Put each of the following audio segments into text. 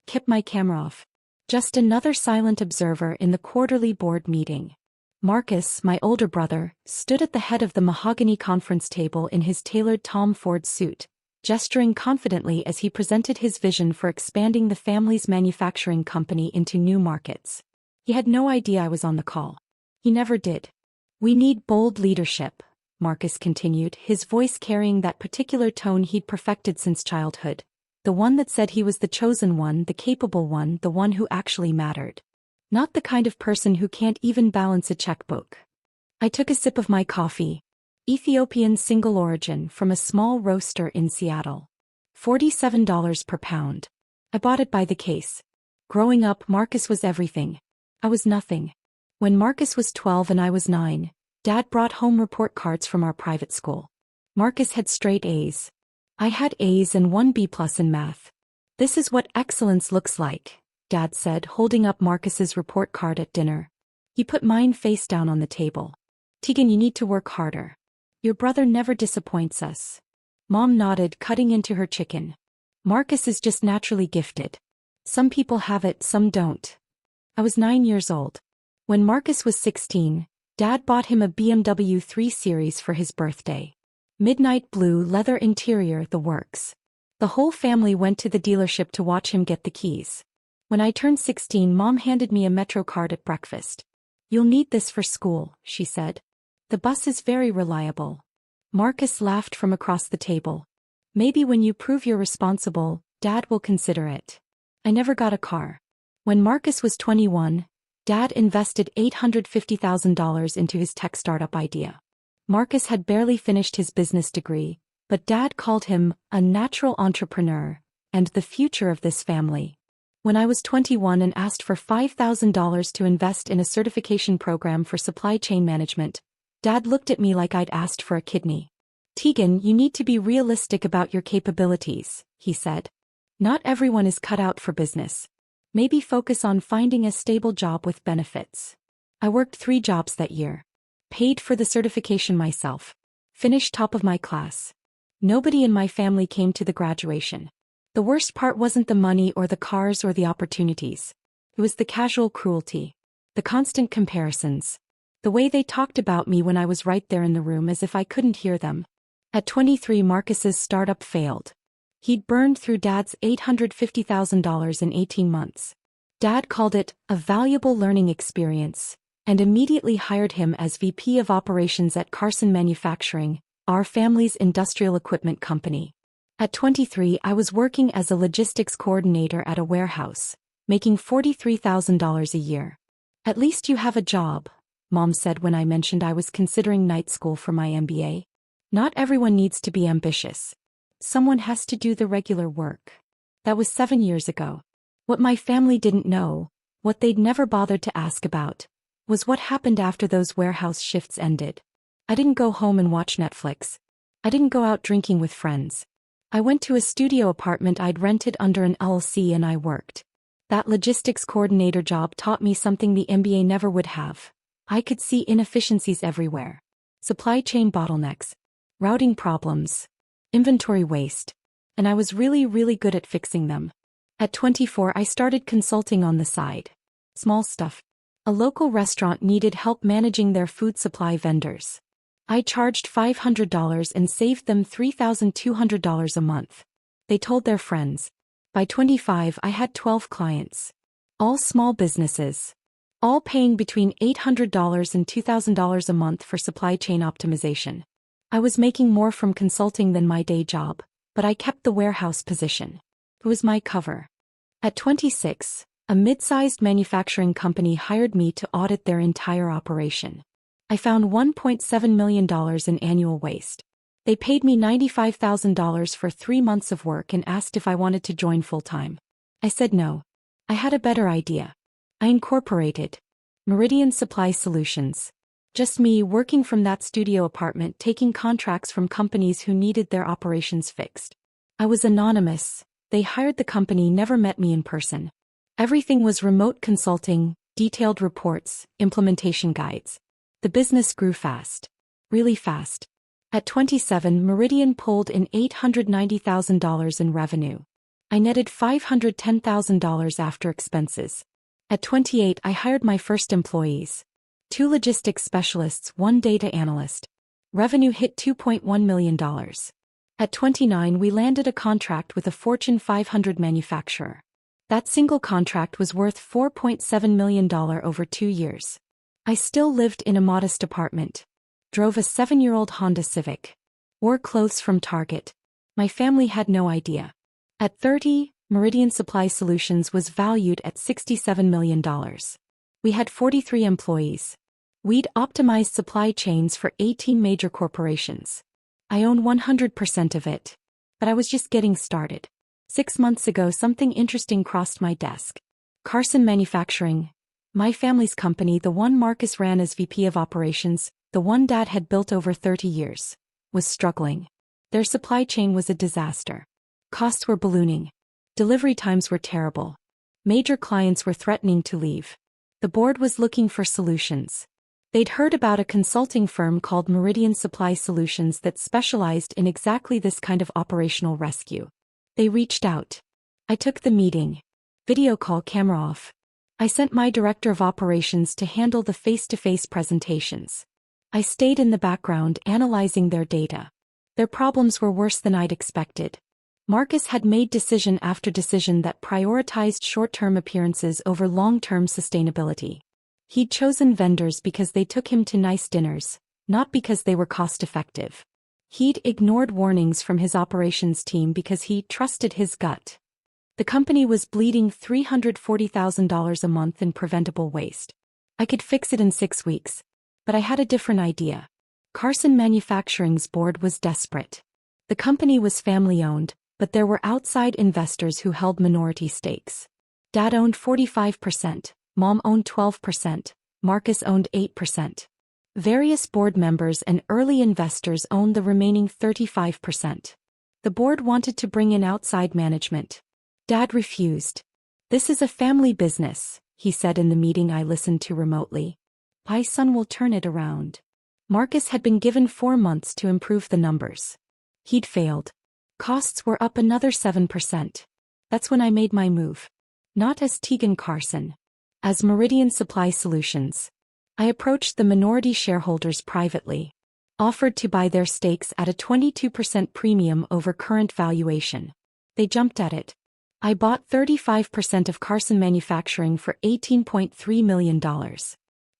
kept my camera off. Just another silent observer in the quarterly board meeting. Marcus, my older brother, stood at the head of the mahogany conference table in his tailored Tom Ford suit, gesturing confidently as he presented his vision for expanding the family's manufacturing company into new markets. He had no idea I was on the call. He never did. "We need bold leadership," Marcus continued, his voice carrying that particular tone he'd perfected since childhood. The one that said he was the chosen one, the capable one, the one who actually mattered. Not the kind of person who can't even balance a checkbook. I took a sip of my coffee. Ethiopian single origin from a small roaster in Seattle. $47 per pound. I bought it by the case. Growing up, Marcus was everything. I was nothing. When Marcus was 12 and I was 9, Dad brought home report cards from our private school. Marcus had straight A's. I had A's and 1 B+ in math. "This is what excellence looks like," Dad said, holding up Marcus's report card at dinner. He put mine face down on the table. "Tegan, you need to work harder. Your brother never disappoints us." Mom nodded, cutting into her chicken. "Marcus is just naturally gifted. Some people have it, some don't." I was 9 years old. When Marcus was 16, Dad bought him a BMW 3 Series for his birthday. Midnight blue, leather interior, the works. The whole family went to the dealership to watch him get the keys. When I turned 16, Mom handed me a Metro card at breakfast. "You'll need this for school," she said. "The bus is very reliable." Marcus laughed from across the table. "Maybe when you prove you're responsible, Dad will consider it." I never got a car. When Marcus was 21, Dad invested $850,000 into his tech startup idea. Marcus had barely finished his business degree, but Dad called him a natural entrepreneur and the future of this family. When I was 21 and asked for $5,000 to invest in a certification program for supply chain management, Dad looked at me like I'd asked for a kidney. "Tegan, you need to be realistic about your capabilities," he said. "Not everyone is cut out for business. Maybe focus on finding a stable job with benefits." I worked 3 jobs that year. Paid for the certification myself. Finished top of my class. Nobody in my family came to the graduation. The worst part wasn't the money or the cars or the opportunities. It was the casual cruelty. The constant comparisons. The way they talked about me when I was right there in the room as if I couldn't hear them. At 23, Marcus's startup failed. He'd burned through Dad's $850,000 in 18 months. Dad called it a valuable learning experience and immediately hired him as VP of Operations at Carson Manufacturing, our family's industrial equipment company. At 23, I was working as a logistics coordinator at a warehouse, making $43,000 a year. "At least you have a job," Mom said when I mentioned I was considering night school for my MBA. "Not everyone needs to be ambitious. Someone has to do the regular work." That was 7 years ago. What my family didn't know, what they'd never bothered to ask about, was what happened after those warehouse shifts ended. I didn't go home and watch Netflix. I didn't go out drinking with friends. I went to a studio apartment I'd rented under an LLC and I worked. That logistics coordinator job taught me something the MBA never would have. I could see inefficiencies everywhere. Supply chain bottlenecks. Routing problems. Inventory waste. And I was really good at fixing them. At 24, I started consulting on the side. Small stuff. A local restaurant needed help managing their food supply vendors. I charged $500 and saved them $3,200 a month. They told their friends. By 25, I had 12 clients. All small businesses. All paying between $800 and $2,000 a month for supply chain optimization. I was making more from consulting than my day job, but I kept the warehouse position. It was my cover. At 26, a mid-sized manufacturing company hired me to audit their entire operation. I found $1.7 million in annual waste. They paid me $95,000 for 3 months of work and asked if I wanted to join full-time. I said no. I had a better idea. I incorporated Meridian Supply Solutions. Just me working from that studio apartment, taking contracts from companies who needed their operations fixed. I was anonymous. They hired the company, never met me in person. Everything was remote consulting, detailed reports, implementation guides. The business grew fast. Really fast. At 27, Meridian pulled in $890,000 in revenue. I netted $510,000 after expenses. At 28, I hired my first employees. 2 logistics specialists, 1 data analyst. Revenue hit $2.1 million. At 29, we landed a contract with a Fortune 500 manufacturer. That single contract was worth $4.7 million over 2 years. I still lived in a modest apartment. Drove a 7-year-old Honda Civic. Wore clothes from Target. My family had no idea. At 30, Meridian Supply Solutions was valued at $67 million. We had 43 employees. We'd optimized supply chains for 18 major corporations. I own 100% of it. But I was just getting started. 6 months ago, something interesting crossed my desk. Carson Manufacturing, my family's company, the one Marcus ran as VP of Operations, the one Dad had built over 30 years, was struggling. Their supply chain was a disaster. Costs were ballooning. Delivery times were terrible. Major clients were threatening to leave. The board was looking for solutions. They'd heard about a consulting firm called Meridian Supply Solutions that specialized in exactly this kind of operational rescue. They reached out. I took the meeting. Video call, camera off. I sent my director of operations to handle the face-to-face presentations. I stayed in the background analyzing their data. Their problems were worse than I'd expected. Marcus had made decision after decision that prioritized short-term appearances over long-term sustainability. He'd chosen vendors because they took him to nice dinners, not because they were cost-effective. He'd ignored warnings from his operations team because he trusted his gut. The company was bleeding $340,000 a month in preventable waste. I could fix it in 6 weeks. But I had a different idea. Carson Manufacturing's board was desperate. The company was family-owned, but there were outside investors who held minority stakes. Dad owned 45%, Mom owned 12%, Marcus owned 8%. Various board members and early investors owned the remaining 35%. The board wanted to bring in outside management. Dad refused. "This is a family business," he said in the meeting I listened to remotely. "My son will turn it around." Marcus had been given 4 months to improve the numbers. He'd failed. Costs were up another 7%. That's when I made my move. Not as Tegan Carson. As Meridian Supply Solutions. I approached the minority shareholders privately. Offered to buy their stakes at a 22% premium over current valuation. They jumped at it. I bought 35% of Carson Manufacturing for $18.3 million.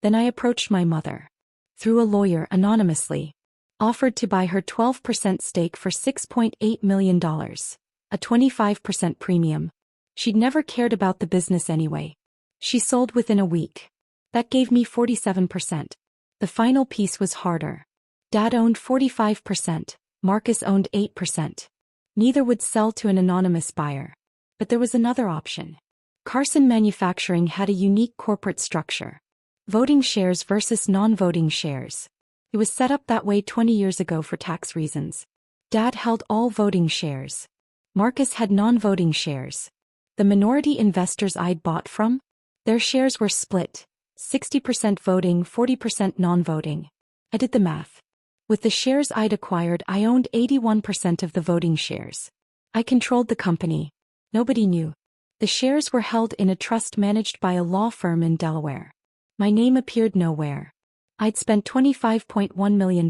Then I approached my mother. Through a lawyer anonymously. Offered to buy her 12% stake for $6.8 million. A 25% premium. She'd never cared about the business anyway. She sold within a week. That gave me 47%. The final piece was harder. Dad owned 45%, Marcus owned 8%. Neither would sell to an anonymous buyer. But there was another option. Carson Manufacturing had a unique corporate structure. Voting shares versus non-voting shares. It was set up that way 20 years ago for tax reasons. Dad held all voting shares. Marcus had non-voting shares. The minority investors I'd bought from? Their shares were split. 60% voting, 40% non-voting. I did the math. With the shares I'd acquired, I owned 81% of the voting shares. I controlled the company. Nobody knew. The shares were held in a trust managed by a law firm in Delaware. My name appeared nowhere. I'd spent $25.1 million,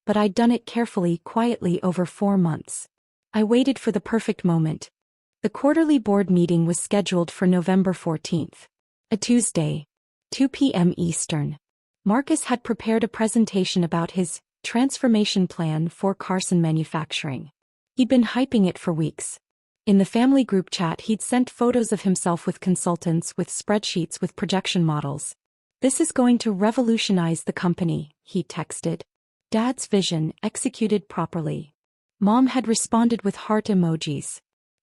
but I'd done it carefully, quietly over 4 months. I waited for the perfect moment. The quarterly board meeting was scheduled for November 14th. A Tuesday. 2 p.m. Eastern. Marcus had prepared a presentation about his transformation plan for Carson Manufacturing. He'd been hyping it for weeks. In the family group chat, he'd sent photos of himself with consultants, with spreadsheets, with projection models. "This is going to revolutionize the company," he texted. Dad's vision, executed properly. Mom had responded with heart emojis.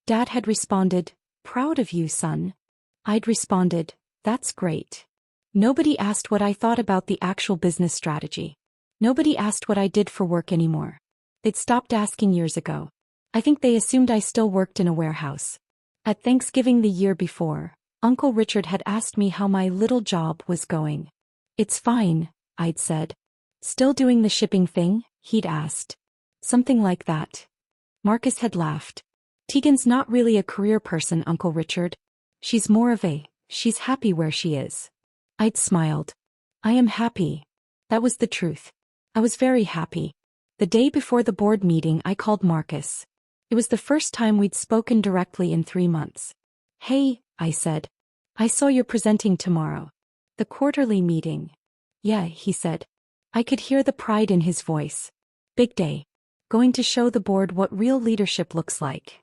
Dad had responded, "Proud of you, son." I'd responded, "That's great." Nobody asked what I thought about the actual business strategy. Nobody asked what I did for work anymore. They'd stopped asking years ago. I think they assumed I still worked in a warehouse. At Thanksgiving the year before, Uncle Richard had asked me how my little job was going. "It's fine," I'd said. "Still doing the shipping thing?" he'd asked. Something like that. Marcus had laughed. Tegan's not really a career person, Uncle Richard. She's she's happy where she is. I'd smiled. I am happy. That was the truth. I was very happy. The day before the board meeting I called Marcus. It was the first time we'd spoken directly in 3 months. Hey, I said. I saw you're presenting tomorrow. The quarterly meeting. Yeah, he said. I could hear the pride in his voice. Big day. Going to show the board what real leadership looks like.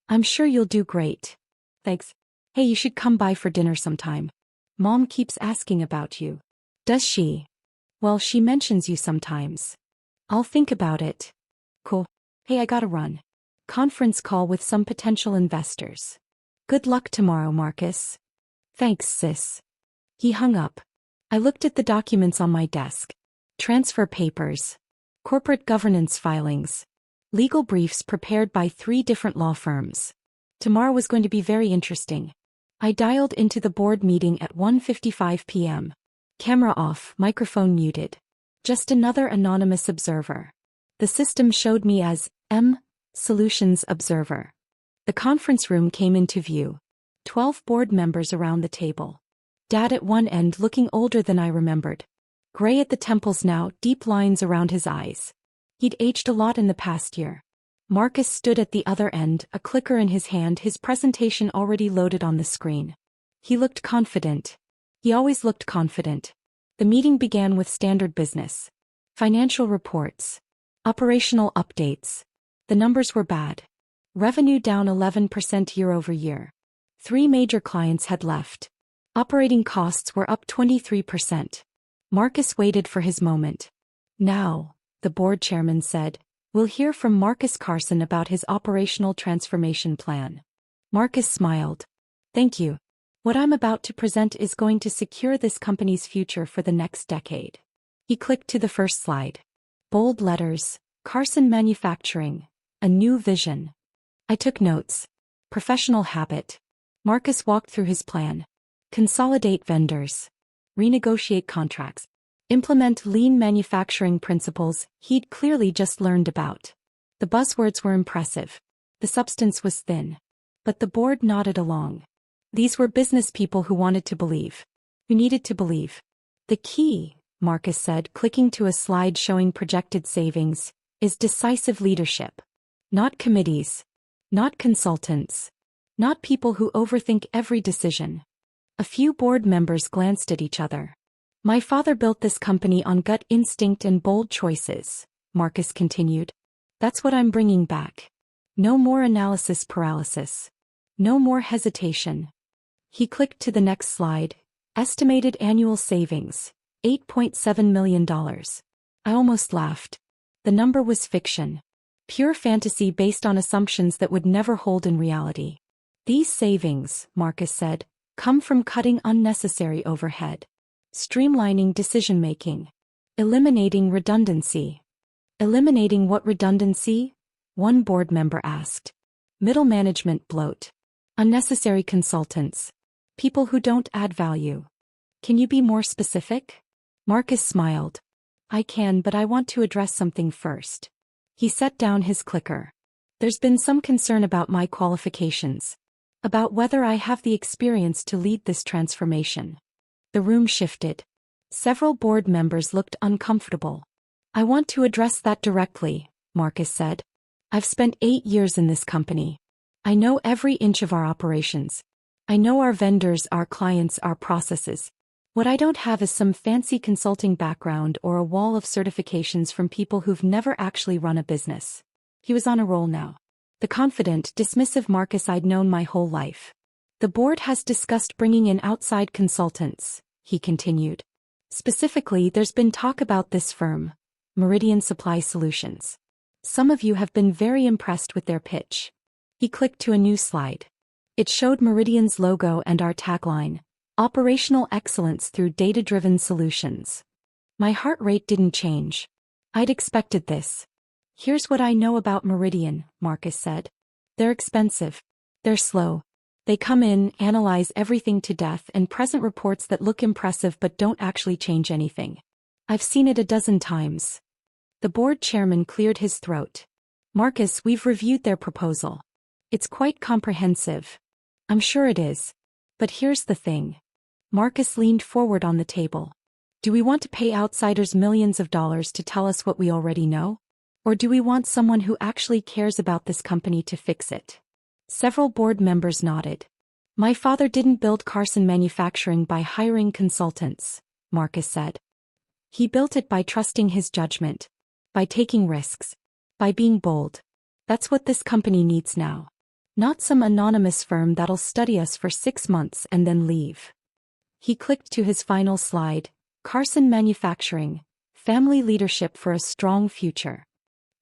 I'm sure you'll do great. Thanks. Hey, you should come by for dinner sometime. Mom keeps asking about you. Does she? Well, she mentions you sometimes. I'll think about it. Cool. Hey, I gotta run. Conference call with some potential investors. Good luck tomorrow, Marcus. Thanks, sis. He hung up. I looked at the documents on my desk. Transfer papers. Corporate governance filings. Legal briefs prepared by 3 different law firms. Tomorrow was going to be very interesting. I dialed into the board meeting at 1:55 p.m. Camera off, microphone muted. Just another anonymous observer. The system showed me as M. Solutions Observer. The conference room came into view. 12 board members around the table. Dad at one end looking older than I remembered. Gray at the temples now, deep lines around his eyes. He'd aged a lot in the past year. Marcus stood at the other end, a clicker in his hand, his presentation already loaded on the screen. He looked confident. He always looked confident. The meeting began with standard business. Financial reports. Operational updates. The numbers were bad. Revenue down 11% year-over-year. 3 major clients had left. Operating costs were up 23%. Marcus waited for his moment. Now, the board chairman said, we'll hear from Marcus Carson about his operational transformation plan. Marcus smiled. Thank you. What I'm about to present is going to secure this company's future for the next decade. He clicked to the first slide. Bold letters, Carson Manufacturing, a new vision. I took notes. Professional habit. Marcus walked through his plan. Consolidate vendors. Renegotiate contracts. Implement lean manufacturing principles he'd clearly just learned about. The buzzwords were impressive. The substance was thin. But the board nodded along. These were business people who wanted to believe. Who needed to believe. The key, Marcus said, clicking to a slide showing projected savings, is decisive leadership. Not committees. Not consultants. Not people who overthink every decision. A few board members glanced at each other. My father built this company on gut instinct and bold choices, Marcus continued. That's what I'm bringing back. No more analysis paralysis. No more hesitation. He clicked to the next slide. Estimated annual savings, $8.7 million. I almost laughed. The number was fiction. Pure fantasy based on assumptions that would never hold in reality. These savings, Marcus said, come from cutting unnecessary overhead. Streamlining decision-making. Eliminating redundancy. Eliminating what redundancy? One board member asked. Middle management bloat. Unnecessary consultants. People who don't add value. Can you be more specific? Marcus smiled. I can, but I want to address something first. He set down his clicker. There's been some concern about my qualifications. About whether I have the experience to lead this transformation. The room shifted. Several board members looked uncomfortable. I want to address that directly, Marcus said. I've spent 8 years in this company. I know every inch of our operations. I know our vendors, our clients, our processes. What I don't have is some fancy consulting background or a wall of certifications from people who've never actually run a business. He was on a roll now. The confident, dismissive Marcus I'd known my whole life. The board has discussed bringing in outside consultants, he continued. Specifically, there's been talk about this firm, Meridian Supply Solutions. Some of you have been very impressed with their pitch. He clicked to a new slide. It showed Meridian's logo and our tagline, Operational Excellence Through Data-Driven Solutions. My heart rate didn't change. I'd expected this. Here's what I know about Meridian, Marcus said. They're expensive. They're slow. They come in, analyze everything to death and present reports that look impressive but don't actually change anything. I've seen it a dozen times. The board chairman cleared his throat. Marcus, we've reviewed their proposal. It's quite comprehensive. I'm sure it is. But here's the thing. Marcus leaned forward on the table. Do we want to pay outsiders millions of dollars to tell us what we already know? Or do we want someone who actually cares about this company to fix it? Several board members nodded. My father didn't build Carson Manufacturing by hiring consultants, Marcus said. He built it by trusting his judgment, by taking risks, by being bold. That's what this company needs now. Not some anonymous firm that'll study us for 6 months and then leave. He clicked to his final slide, Carson Manufacturing, Family Leadership for a Strong Future.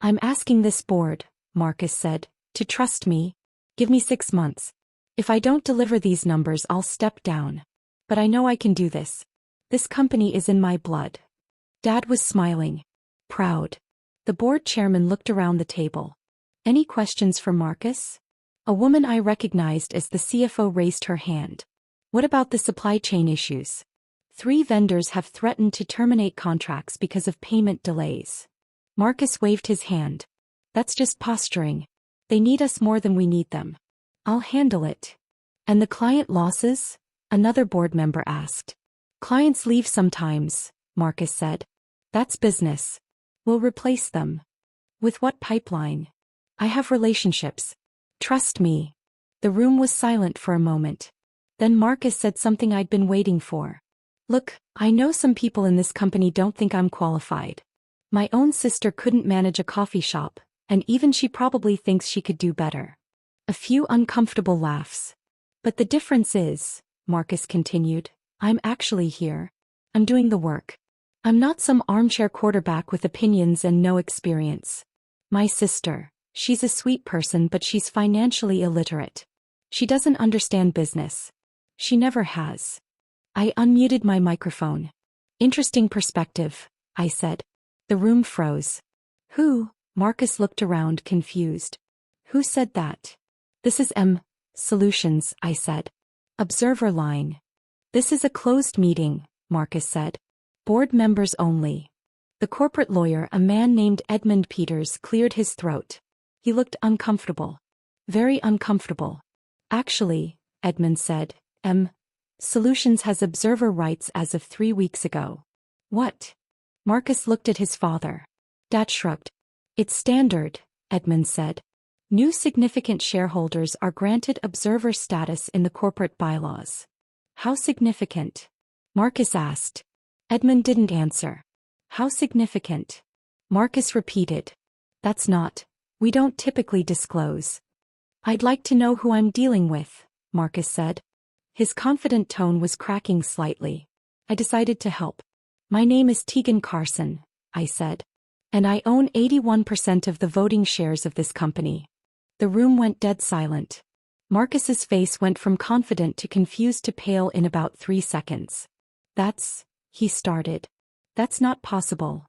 I'm asking this board, Marcus said, to trust me. Give me 6 months. If I don't deliver these numbers, I'll step down. But I know I can do this. This company is in my blood. Dad was smiling. Proud. The board chairman looked around the table. Any questions for Marcus? A woman I recognized as the CFO raised her hand. What about the supply chain issues? 3 vendors have threatened to terminate contracts because of payment delays. Marcus waved his hand. That's just posturing. They need us more than we need them. I'll handle it. And the client losses? Another board member asked. Clients leave sometimes, Marcus said. That's business. We'll replace them. With what pipeline? I have relationships. Trust me. The room was silent for a moment. Then Marcus said something I'd been waiting for. Look, I know some people in this company don't think I'm qualified. My own sister couldn't manage a coffee shop, and even she probably thinks she could do better. A few uncomfortable laughs. But the difference is, Marcus continued, I'm actually here. I'm doing the work. I'm not some armchair quarterback with opinions and no experience. My sister, she's a sweet person, but she's financially illiterate. She doesn't understand business. She never has. I unmuted my microphone. Interesting perspective, I said. The room froze. Who? Marcus looked around confused. Who said that? This is Solutions, I said. Observer line. This is a closed meeting, Marcus said. Board members only. The corporate lawyer, a man named Edmund Peters, cleared his throat. He looked uncomfortable. Very uncomfortable. Actually, Edmund said, Solutions has observer rights as of 3 weeks ago. What? Marcus looked at his father. Dad shrugged. It's standard, Edmund said. New significant shareholders are granted observer status in the corporate bylaws. How significant? Marcus asked. Edmund didn't answer. How significant? Marcus repeated. That's not. We don't typically disclose. I'd like to know who I'm dealing with, Marcus said. His confident tone was cracking slightly. I decided to help. My name is Tegan Carson, I said. And I own 81% of the voting shares of this company. The room went dead silent. Marcus's face went from confident to confused to pale in about 3 seconds. He started. That's not possible.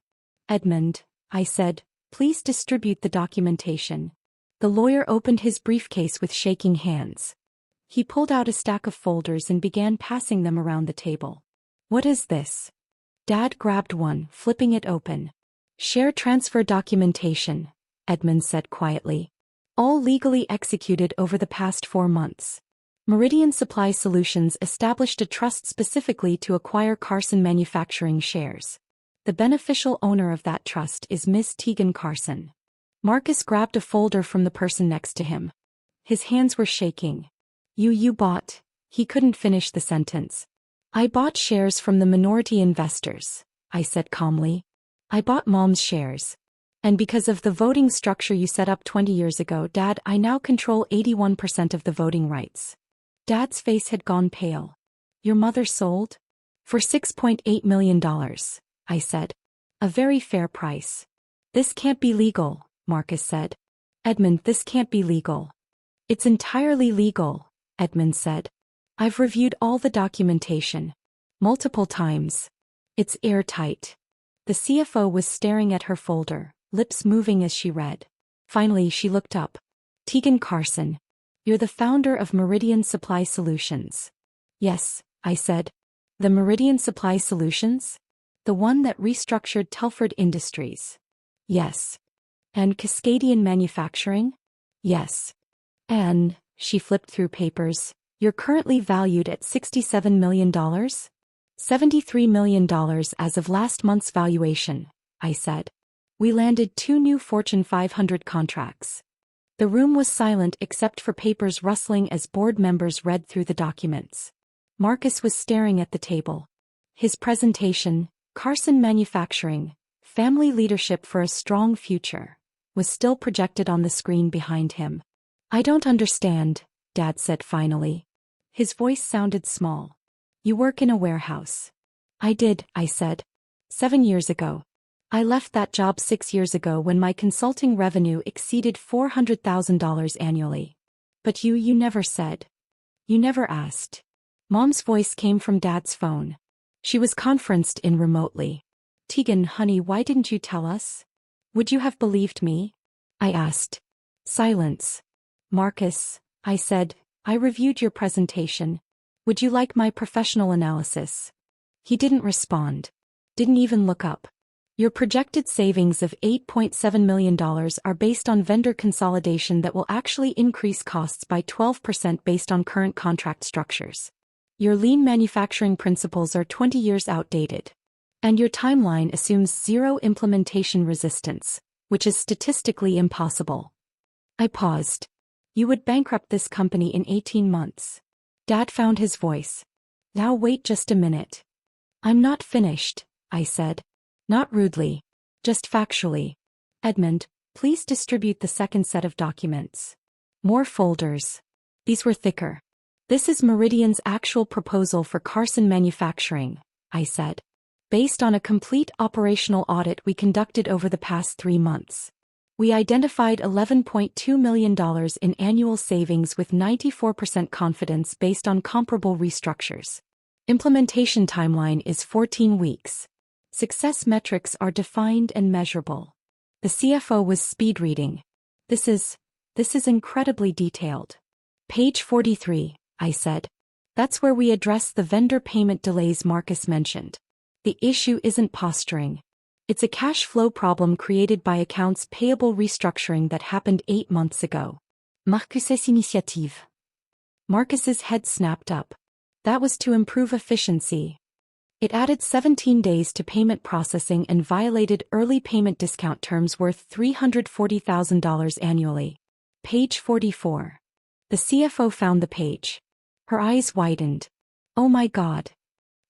Edmund, I said, please distribute the documentation. The lawyer opened his briefcase with shaking hands. He pulled out a stack of folders and began passing them around the table. What is this? Dad grabbed one, flipping it open. Share transfer documentation, Edmund said quietly. All legally executed over the past 4 months. Meridian Supply Solutions established a trust specifically to acquire Carson Manufacturing shares. The beneficial owner of that trust is Miss Tegan Carson. Marcus grabbed a folder from the person next to him. His hands were shaking. You bought. He couldn't finish the sentence. I bought shares from the minority investors, I said calmly. I bought Mom's shares. And because of the voting structure you set up 20 years ago, Dad, I now control 81% of the voting rights. Dad's face had gone pale. Your mother sold? For $6.8 million, I said. A very fair price. This can't be legal, Marcus said. Edmund, this can't be legal. It's entirely legal, Edmund said. I've reviewed all the documentation. Multiple times. It's airtight. The CFO was staring at her folder, lips moving as she read. Finally, she looked up. Tegan Carson. You're the founder of Meridian Supply Solutions. Yes, I said. The Meridian Supply Solutions? The one that restructured Telford Industries. Yes. And Cascadian Manufacturing? Yes. Anne, she flipped through papers, you're currently valued at $67 million? $73 million as of last month's valuation, I said. We landed 2 new Fortune 500 contracts. The room was silent except for papers rustling as board members read through the documents. Marcus was staring at the table. His presentation, Carson Manufacturing, Family Leadership for a Strong Future, was still projected on the screen behind him. I don't understand, Dad said finally. His voice sounded small. You work in a warehouse. I did, I said. 7 years ago. I left that job 6 years ago when my consulting revenue exceeded $400,000 annually. But you never said. You never asked. Mom's voice came from Dad's phone. She was conferenced in remotely. Tegan, honey, why didn't you tell us? Would you have believed me? I asked. Silence. Marcus, I said, I reviewed your presentation. Would you like my professional analysis? He didn't respond. Didn't even look up. Your projected savings of $8.7 million are based on vendor consolidation that will actually increase costs by 12% based on current contract structures. Your lean manufacturing principles are 20 years outdated. And your timeline assumes zero implementation resistance, which is statistically impossible. I paused. You would bankrupt this company in 18 months. Dad found his voice. Now wait just a minute. I'm not finished, I said. Not rudely. Just factually. Edmund, please distribute the second set of documents. More folders. These were thicker. This is Meridian's actual proposal for Carson Manufacturing, I said. Based on a complete operational audit we conducted over the past 3 months. We identified $11.2 million in annual savings with 94% confidence based on comparable restructures. Implementation timeline is 14 weeks. Success metrics are defined and measurable. The CFO was speed reading. This is incredibly detailed. Page 43, I said. That's where we address the vendor payment delays Marcus mentioned. The issue isn't posturing. It's a cash flow problem created by accounts payable restructuring that happened 8 months ago. Marcus's initiative. Marcus's head snapped up. That was to improve efficiency. It added 17 days to payment processing and violated early payment discount terms worth $340,000 annually. Page 44. The CFO found the page. Her eyes widened. Oh my God.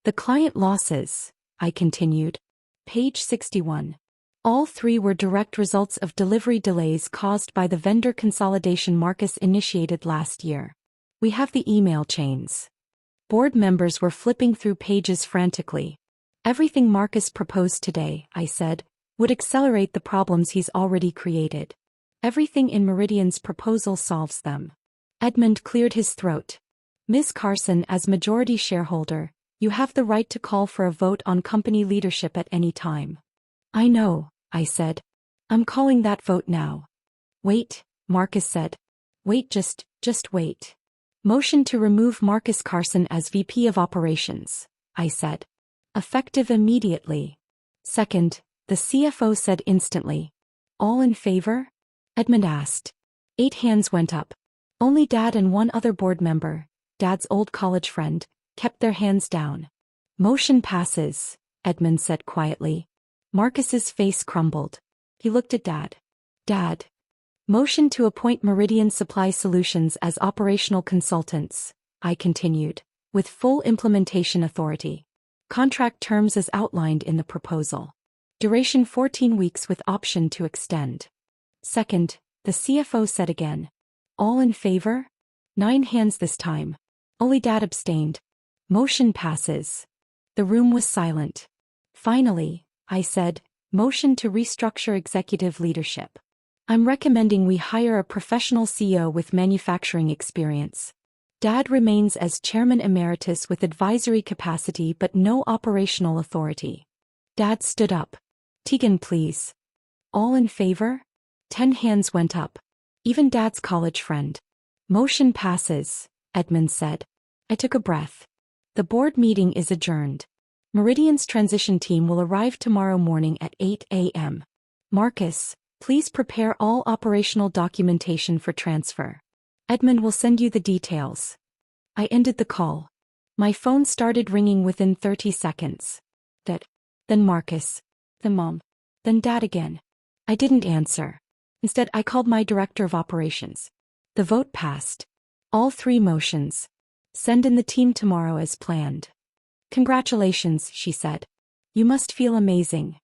The client losses, I continued. Page 61. All 3 were direct results of delivery delays caused by the vendor consolidation Marcus initiated last year. We have the email chains. Board members were flipping through pages frantically. Everything Marcus proposed today, I said, would accelerate the problems he's already created. Everything in Meridian's proposal solves them. Edmund cleared his throat. Ms. Carson, as majority shareholder, you have the right to call for a vote on company leadership at any time. I know, I said. I'm calling that vote now. Wait, Marcus said. Wait, just wait. Motion to remove Marcus Carson as VP of Operations, I said. Effective immediately. Second, the CFO said instantly. All in favor? Edmund asked. 8 hands went up. Only Dad and 1 other board member, Dad's old college friend, kept their hands down. Motion passes, Edmund said quietly. Marcus's face crumbled. He looked at Dad. Dad. Motion to appoint Meridian Supply Solutions as operational consultants, I continued, with full implementation authority. Contract terms as outlined in the proposal. Duration 14 weeks with option to extend. Second, the CFO said again. All in favor? 9 hands this time. Only Dad abstained. Motion passes. The room was silent. Finally, I said, motion to restructure executive leadership. I'm recommending we hire a professional CEO with manufacturing experience. Dad remains as chairman emeritus with advisory capacity but no operational authority. Dad stood up. Tegan, please. All in favor? 10 hands went up. Even Dad's college friend. Motion passes, Edmund said. I took a breath. The board meeting is adjourned. Meridian's transition team will arrive tomorrow morning at 8 a.m. Marcus, please prepare all operational documentation for transfer. Edmund will send you the details. I ended the call. My phone started ringing within 30 seconds. Then Marcus. Then Mom. Then Dad again. I didn't answer. Instead, I called my director of operations. The vote passed. All 3 motions. Send in the team tomorrow as planned. Congratulations, she said. You must feel amazing.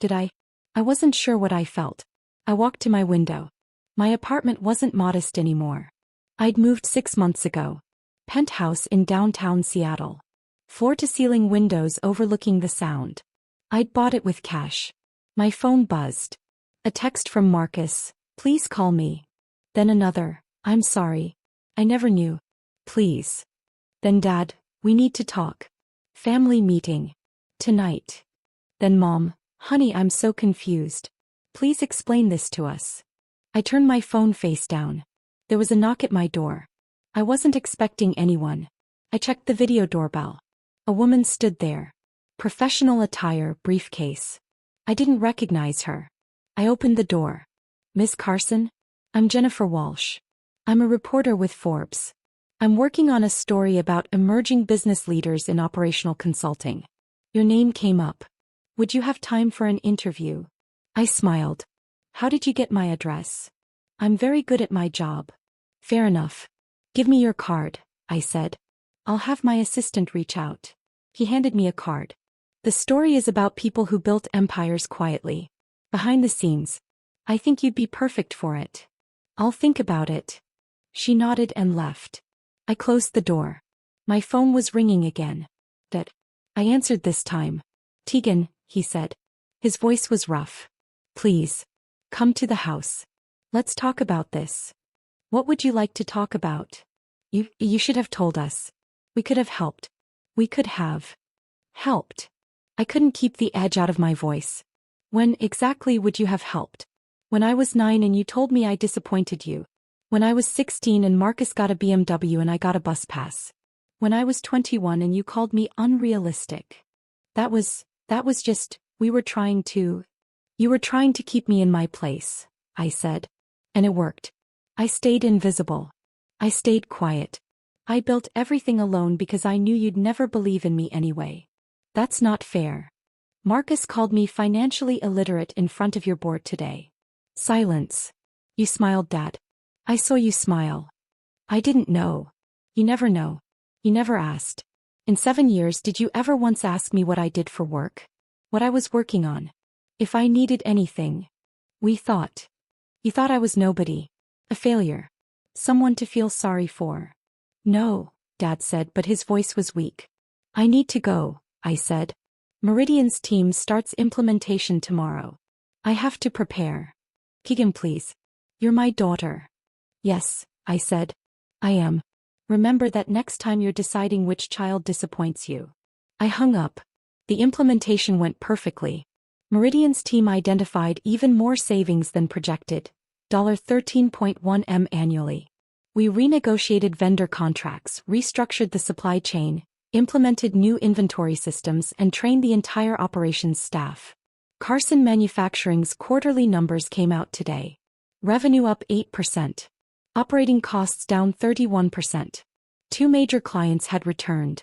Did I? I wasn't sure what I felt. I walked to my window. My apartment wasn't modest anymore. I'd moved 6 months ago. Penthouse in downtown Seattle. Floor-to-ceiling windows overlooking the Sound. I'd bought it with cash. My phone buzzed. A text from Marcus, please call me. Then another, I'm sorry. I never knew. Please. Then Dad, we need to talk. Family meeting. Tonight. Then Mom, honey, I'm so confused. Please explain this to us. I turned my phone face down. There was a knock at my door. I wasn't expecting anyone. I checked the video doorbell. A woman stood there. Professional attire, briefcase. I didn't recognize her. I opened the door. Miss Carson? I'm Jennifer Walsh. I'm a reporter with Forbes. I'm working on a story about emerging business leaders in operational consulting. Your name came up. Would you have time for an interview? I smiled. How did you get my address? I'm very good at my job. Fair enough. Give me your card, I said. I'll have my assistant reach out. He handed me a card. The story is about people who built empires quietly. Behind the scenes. I think you'd be perfect for it. I'll think about it. She nodded and left. I closed the door. My phone was ringing again. I answered this time. Tegan, he said. His voice was rough. Please. Come to the house. Let's talk about this. What would you like to talk about? You should have told us. We could have helped. We could have helped. I couldn't keep the edge out of my voice. When exactly would you have helped? When I was 9 and you told me I disappointed you. When I was 16 and Marcus got a BMW and I got a bus pass. When I was 21 and you called me unrealistic. That was just, you were trying to keep me in my place, I said. And it worked. I stayed invisible. I stayed quiet. I built everything alone because I knew you'd never believe in me anyway. That's not fair. Marcus called me financially illiterate in front of your board today. Silence. You smiled, Dad. I saw you smile. I didn't know. You never know. You never asked. In 7 years, did you ever once ask me what I did for work? What I was working on? If I needed anything? You thought I was nobody. A failure. Someone to feel sorry for. No, Dad said, but his voice was weak. I need to go, I said. Meridian's team starts implementation tomorrow. I have to prepare. Keegan, please. You're my daughter. Yes, I said. I am. Remember that next time you're deciding which child disappoints you. I hung up. The implementation went perfectly. Meridian's team identified even more savings than projected, $13.1 million annually. We renegotiated vendor contracts, restructured the supply chain, implemented new inventory systems, and trained the entire operations staff. Carson Manufacturing's quarterly numbers came out today. Revenue up 8%. Operating costs down 31%. 2 major clients had returned.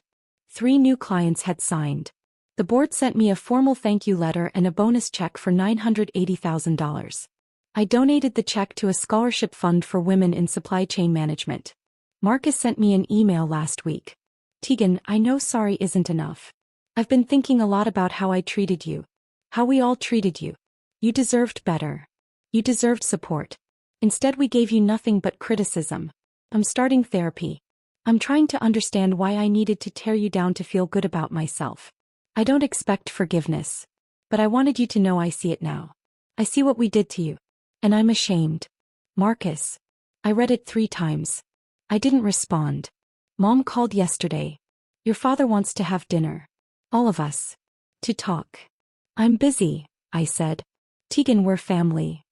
3 new clients had signed. The board sent me a formal thank you letter and a bonus check for $980,000. I donated the check to a scholarship fund for women in supply chain management. Marcus sent me an email last week. Tegan, I know sorry isn't enough. I've been thinking a lot about how I treated you. How we all treated you. You deserved better. You deserved support. Instead, we gave you nothing but criticism. I'm starting therapy. I'm trying to understand why I needed to tear you down to feel good about myself. I don't expect forgiveness. But I wanted you to know I see it now. I see what we did to you. And I'm ashamed. Marcus. I read it 3 times. I didn't respond. Mom called yesterday. Your father wants to have dinner. All of us. To talk. I'm busy, I said. Tegan, we're family.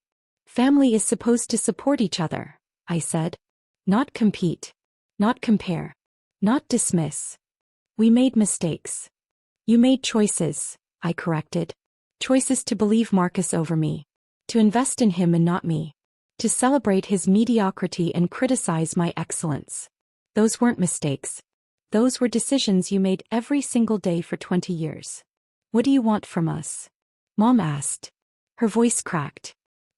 Family is supposed to support each other, I said. Not compete. Not compare. Not dismiss. We made mistakes. You made choices, I corrected. Choices to believe Marcus over me. To invest in him and not me. to celebrate his mediocrity and criticize my excellence. Those weren't mistakes. Those were decisions you made every single day for 20 years. What do you want from us? Mom asked. Her voice cracked.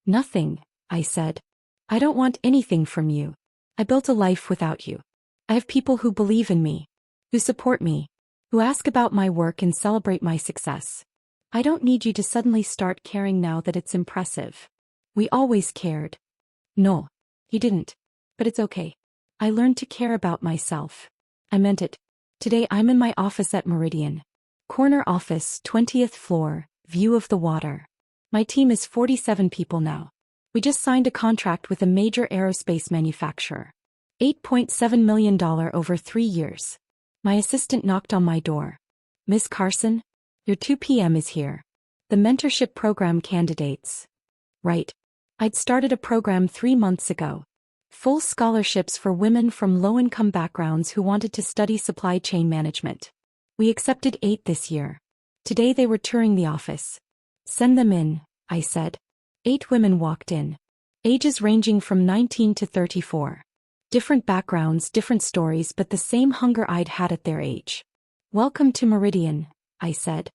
Nothing, I said. I don't want anything from you. I built a life without you. I have people who believe in me, who support me, who ask about my work and celebrate my success. I don't need you to suddenly start caring now that it's impressive. We always cared. No, he didn't. But it's okay. I learned to care about myself. I meant it. Today I'm in my office at Meridian. Corner office, 20th floor, view of the water. My team is 47 people now. We just signed a contract with a major aerospace manufacturer. $8.7 million over 3 years. My assistant knocked on my door. Miss Carson? Your 2 p.m. is here. The mentorship program candidates. Right. I'd started a program 3 months ago. Full scholarships for women from low-income backgrounds who wanted to study supply chain management. We accepted 8 this year. Today they were touring the office. Send them in, I said. 8 women walked in. Ages ranging from 19 to 34. Different backgrounds, different stories, but the same hunger I'd had at their age. Welcome to Meridian, I said.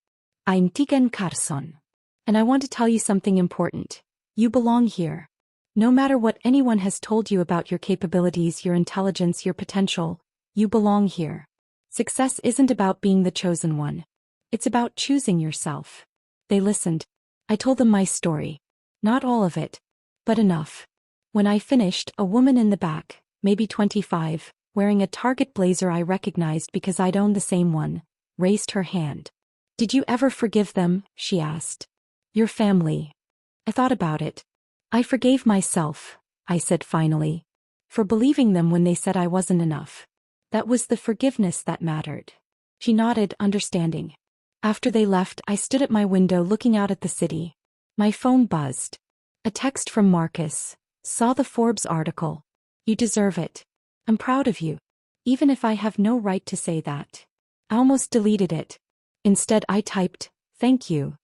I'm Tegan Carson. And I want to tell you something important. You belong here. No matter what anyone has told you about your capabilities, your intelligence, your potential, you belong here. Success isn't about being the chosen one. It's about choosing yourself. They listened. I told them my story. Not all of it, but enough. When I finished, a woman in the back, maybe 25, wearing a Target blazer I recognized because I'd owned the same one, raised her hand. Did you ever forgive them? She asked. Your family. I thought about it. I forgave myself, I said finally, for believing them when they said I wasn't enough. That was the forgiveness that mattered. She nodded, understanding. After they left, I stood at my window looking out at the city. My phone buzzed. A text from Marcus. Saw the Forbes article. You deserve it. I'm proud of you. Even if I have no right to say that. I almost deleted it. Instead I typed, thank you.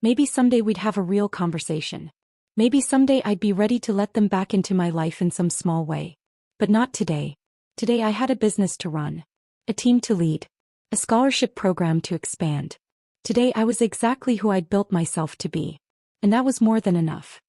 Maybe someday we'd have a real conversation. Maybe someday I'd be ready to let them back into my life in some small way. But not today. Today I had a business to run. A team to lead. A scholarship program to expand. Today I was exactly who I'd built myself to be. And that was more than enough.